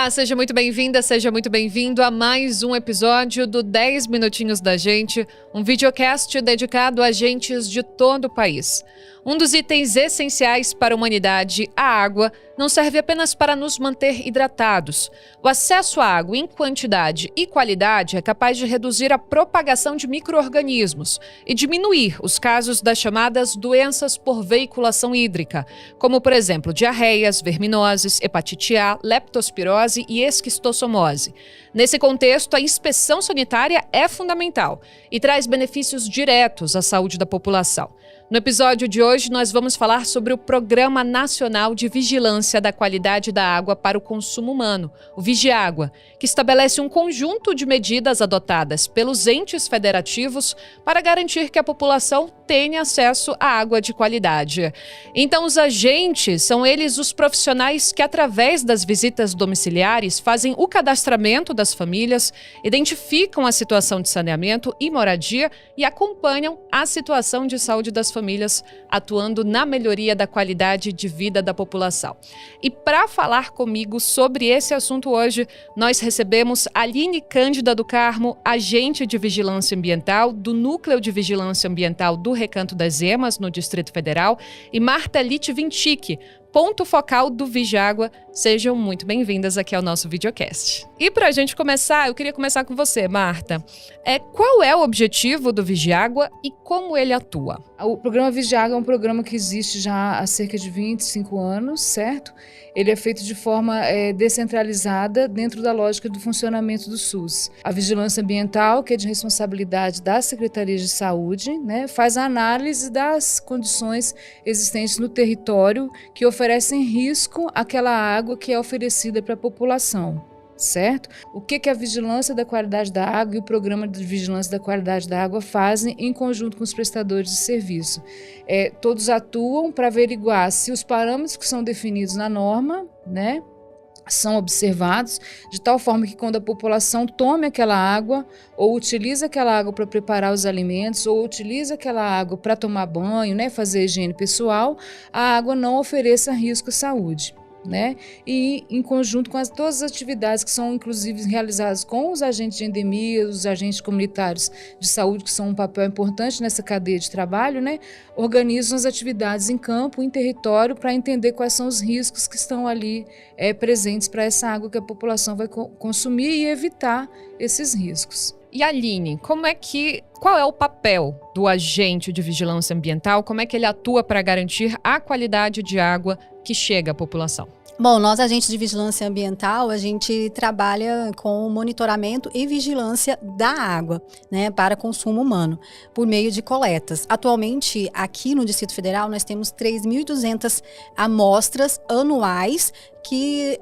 Olá, seja muito bem-vinda, seja muito bem-vindo a mais um episódio do 10 Minutinhos da Gente, um videocast dedicado a agentes de todo o país. Um dos itens essenciais para a humanidade, a água, não serve apenas para nos manter hidratados. O acesso à água em quantidade e qualidade é capaz de reduzir a propagação de micro-organismos e diminuir os casos das chamadas doenças por veiculação hídrica, como, por exemplo, diarreias, verminoses, hepatite A, leptospirose e esquistossomose. Nesse contexto, a inspeção sanitária é fundamental e traz benefícios diretos à saúde da população. No episódio de hoje, nós vamos falar sobre o Programa Nacional de Vigilância da Qualidade da Água para o Consumo Humano, o Vigiágua, que estabelece um conjunto de medidas adotadas pelos entes federativos para garantir que a população tenha acesso à água de qualidade. Então, os agentes são eles os profissionais que, através das visitas domiciliares, fazem o cadastramento das famílias, identificam a situação de saneamento e moradia e acompanham a situação de saúde das famílias, atuando na melhoria da qualidade de vida da população. E para falar comigo sobre esse assunto hoje, nós recebemos Aline Cândida do Carmo, agente de vigilância ambiental do Núcleo de Vigilância Ambiental do Recanto das Emas, no Distrito Federal, e Marta Litvinchik, ponto focal do Vigiágua. Sejam muito bem-vindas aqui ao nosso videocast. E para a gente começar, eu queria começar com você, Marta. Qual é o objetivo do Vigiágua e como ele atua? O programa Vigiágua é um programa que existe já há cerca de 25 anos, certo? Ele é feito de forma descentralizada dentro da lógica do funcionamento do SUS. A vigilância ambiental, que é de responsabilidade da Secretaria de Saúde, né, faz a análise das condições existentes no território que oferecem risco àquela água que é oferecida para a população. Certo? O que a vigilância da qualidade da água e o programa de vigilância da qualidade da água fazem em conjunto com os prestadores de serviço? Todos atuam para averiguar se os parâmetros que são definidos na norma, né, são observados, de tal forma que quando a população tome aquela água, ou utiliza aquela água para preparar os alimentos, ou utiliza aquela água para tomar banho, né, fazer higiene pessoal, a água não ofereça risco à saúde. Né? E em conjunto com todas as atividades que são inclusive realizadas com os agentes de endemia, os agentes comunitários de saúde, que são um papel importante nessa cadeia de trabalho, né? Organizam as atividades em campo, em território, para entender quais são os riscos que estão ali presentes para essa água que a população vai consumir e evitar esses riscos. E Aline, qual é o papel do agente de vigilância ambiental? Como é que ele atua para garantir a qualidade de água que chega à população? Bom, nós, agentes de vigilância ambiental, a gente trabalha com monitoramento e vigilância da água, né, para consumo humano, por meio de coletas. Atualmente, aqui no Distrito Federal, nós temos 3.200 amostras anuais que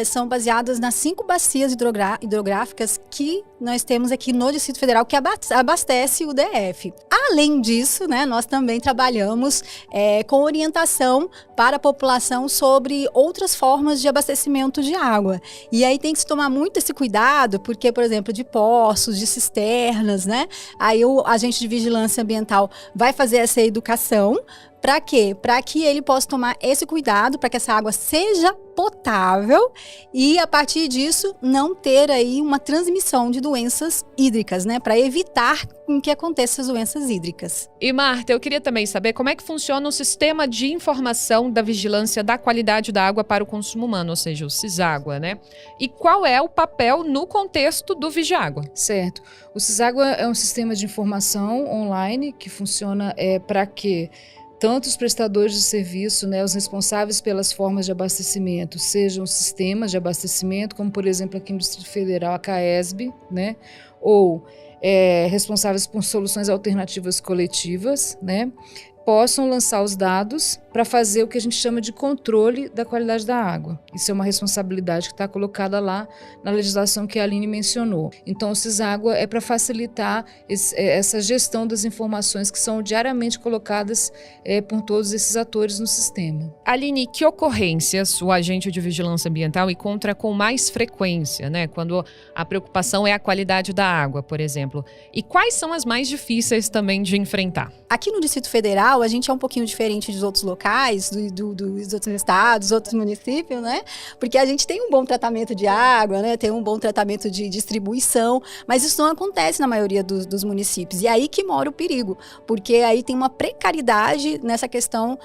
são baseadas nas 5 bacias hidrográficas que nós temos aqui no Distrito Federal, que abastece o DF. Além disso, né, nós também trabalhamos com orientação para a população sobre outras formas de abastecimento de água. E aí tem que se tomar muito esse cuidado, porque, por exemplo, de poços, de cisternas, né? Aí o agente de vigilância ambiental vai fazer essa educação. Para quê? Para que ele possa tomar esse cuidado, para que essa água seja potável e, a partir disso, não ter aí uma transmissão de doenças hídricas, né? Para evitar que aconteçam as doenças hídricas. E, Marta, eu queria também saber como é que funciona o sistema de informação da vigilância da qualidade da água para o consumo humano, ou seja, o Ciságua, né? E qual é o papel no contexto do Vigiágua? Certo. O Ciságua é um sistema de informação online que funciona para quê? Tanto os prestadores de serviço, né, os responsáveis pelas formas de abastecimento, sejam os sistemas de abastecimento, como por exemplo aqui no Distrito Federal a CAESB, né, ou responsáveis por soluções alternativas coletivas, né, possam lançar os dados para fazer o que a gente chama de controle da qualidade da água. Isso é uma responsabilidade que está colocada lá na legislação que a Aline mencionou. Então, o Ciságua é para facilitar essa gestão das informações que são diariamente colocadas por todos esses atores no sistema. Aline, que ocorrências o agente de vigilância ambiental encontra com mais frequência, né? Quando a preocupação é a qualidade da água, por exemplo. E quais são as mais difíceis também de enfrentar? Aqui no Distrito Federal, ambiental, a gente é um pouquinho diferente dos outros locais, dos outros estados, dos outros municípios, né? Porque a gente tem um bom tratamento de água, né? Tem um bom tratamento de distribuição, mas isso não acontece na maioria dos municípios. E aí que mora o perigo, porque aí tem uma precariedade nessa questão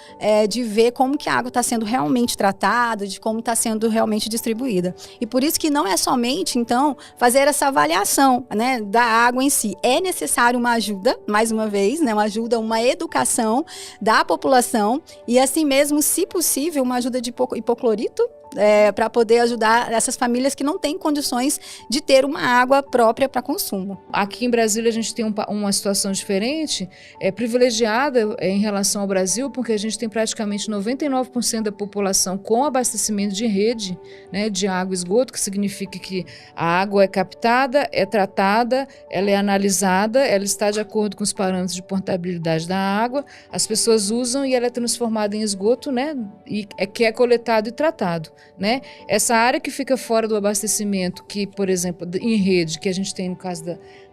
de ver como que a água está sendo realmente tratada, de como está sendo realmente distribuída. E por isso que não é somente, então, fazer essa avaliação, né, da água em si. É necessário uma ajuda, mais uma vez, né, uma ajuda, uma educação da população e, assim mesmo, se possível, uma ajuda de hipoclorito, para poder ajudar essas famílias que não têm condições de ter uma água própria para consumo. Aqui em Brasília a gente tem uma situação diferente, privilegiada em relação ao Brasil, porque a gente tem praticamente 99% da população com abastecimento de rede, né, de água e esgoto, que significa que a água é captada, é tratada, ela é analisada, ela está de acordo com os parâmetros de potabilidade da água, as pessoas usam e ela é transformada em esgoto, né, que é coletado e tratado. Né? Essa área que fica fora do abastecimento, que, por exemplo, em rede, que a gente tem no caso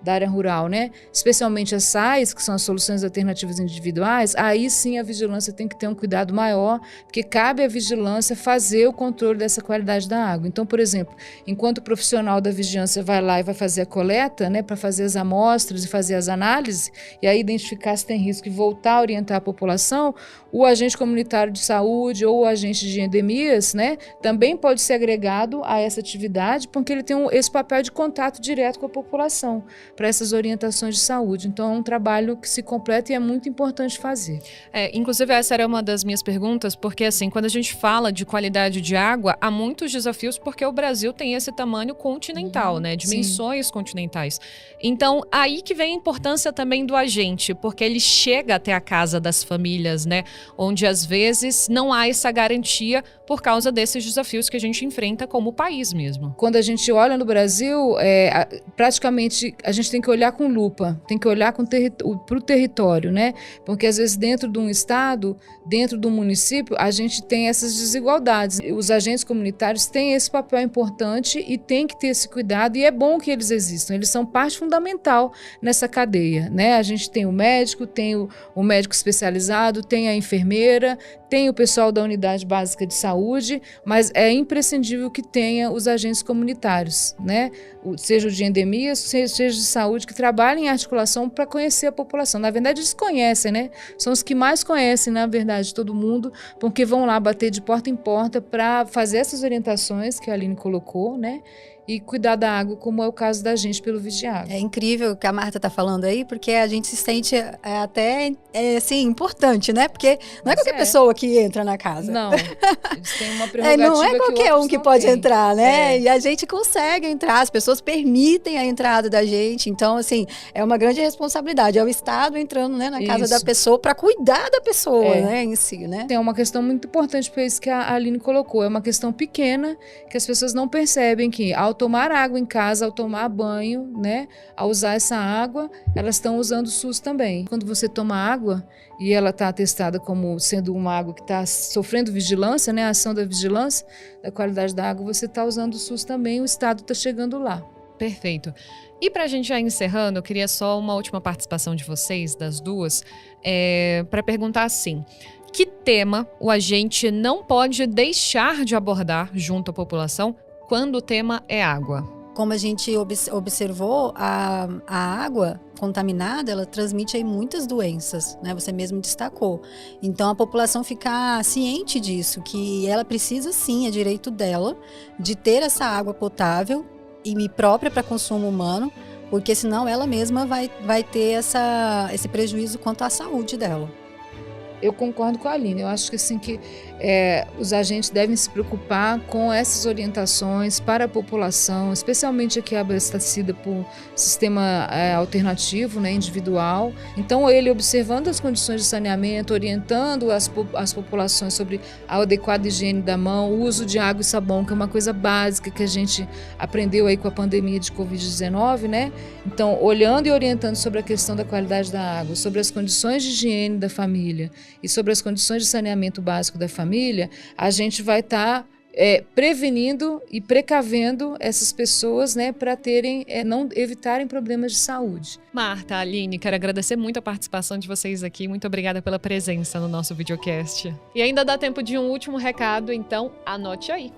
da área rural, né? Especialmente as SAIs, que são as soluções alternativas individuais, aí sim a vigilância tem que ter um cuidado maior, porque cabe à vigilância fazer o controle dessa qualidade da água. Então, por exemplo, enquanto o profissional da vigilância vai lá e vai fazer a coleta, né, para fazer as amostras e fazer as análises, e aí identificar se tem risco e voltar a orientar a população, o agente comunitário de saúde ou o agente de endemias, né, também pode ser agregado a essa atividade, porque ele tem esse papel de contato direto com a população, para essas orientações de saúde. Então, é um trabalho que se completa e é muito importante fazer. Inclusive, essa era uma das minhas perguntas, porque, assim, quando a gente fala de qualidade de água, há muitos desafios, porque o Brasil tem esse tamanho continental, né? Dimensões continentais. Então, aí que vem a importância também do agente, porque ele chega até a casa das famílias, né? Onde, às vezes, não há essa garantia por causa desses desafios que a gente enfrenta como país mesmo. Quando a gente olha no Brasil, praticamente a gente tem que olhar com lupa, tem que olhar para o território, né? Porque às vezes dentro de um estado, dentro de um município, a gente tem essas desigualdades. Os agentes comunitários têm esse papel importante e tem que ter esse cuidado, e é bom que eles existam, eles são parte fundamental nessa cadeia, né? A gente tem o médico, tem o médico especializado, tem a enfermeira, tem o pessoal da unidade básica de saúde, mas é imprescindível que tenha os agentes comunitários, né? Seja de endemias, seja de saúde, que trabalhem em articulação para conhecer a população. Na verdade, eles conhecem, né? São os que mais conhecem, na verdade, todo mundo, porque vão lá bater de porta em porta para fazer essas orientações que a Aline colocou, né? E cuidar da água, como é o caso da gente pelo Vigiágua. É incrível o que a Marta está falando aí, porque a gente se sente até, assim, importante, né? Porque não é qualquer pessoa que entra na casa. Não, eles têm uma prerrogativa não é qualquer um que pode entrar, né? E a gente consegue entrar, as pessoas permitem a entrada da gente, então, assim, é uma grande responsabilidade, é o Estado entrando, né, na casa da pessoa para cuidar da pessoa, né, em si, né? Tem uma questão muito importante para isso que a Aline colocou, é uma questão pequena que as pessoas não percebem que, ao tomar água em casa, ao tomar banho, né, ao usar essa água, elas estão usando o SUS também. Quando você toma água e ela está atestada como sendo uma água que está sofrendo vigilância, né, a ação da vigilância da qualidade da água, você está usando o SUS também, o Estado está chegando lá. Perfeito. E para a gente já encerrando, eu queria só uma última participação de vocês, das duas, para perguntar assim: que tema o agente não pode deixar de abordar junto à população quando o tema é água? Como a gente observou, a água contaminada, ela transmite aí muitas doenças, né? Você mesmo destacou. Então, a população ficar ciente disso, que ela precisa sim, é direito dela, de ter essa água potável e própria para consumo humano, porque senão ela mesma vai ter esse prejuízo quanto à saúde dela. Eu concordo com a Aline, eu acho que assim que os agentes devem se preocupar com essas orientações para a população, especialmente aqui abastecida por sistema alternativo, né, individual. Então, ele observando as condições de saneamento, orientando as populações sobre a adequada higiene da mão, o uso de água e sabão, que é uma coisa básica que a gente aprendeu aí com a pandemia de Covid-19, né? Então, olhando e orientando sobre a questão da qualidade da água, sobre as condições de higiene da família e sobre as condições de saneamento básico da família, a gente vai estar prevenindo e precavendo essas pessoas, né, para não evitarem problemas de saúde. Marta, Aline, quero agradecer muito a participação de vocês aqui. Muito obrigada pela presença no nosso videocast. E ainda dá tempo de um último recado, então anote aí.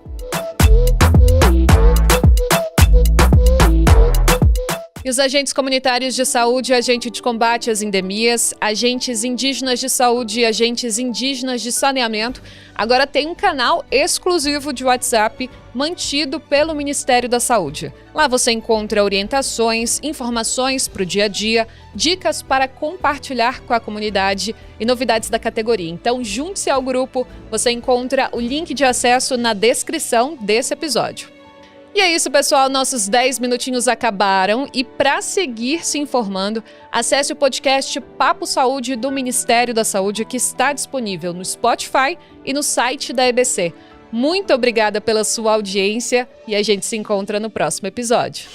E os agentes comunitários de saúde, agente de combate às endemias, agentes indígenas de saúde e agentes indígenas de saneamento, agora tem um canal exclusivo de WhatsApp mantido pelo Ministério da Saúde. Lá você encontra orientações, informações para o dia a dia, dicas para compartilhar com a comunidade e novidades da categoria. Então, junte-se ao grupo, você encontra o link de acesso na descrição desse episódio. E é isso, pessoal. Nossos 10 minutinhos acabaram. E para seguir se informando, acesse o podcast Papo Saúde do Ministério da Saúde, que está disponível no Spotify e no site da EBC. Muito obrigada pela sua audiência e a gente se encontra no próximo episódio.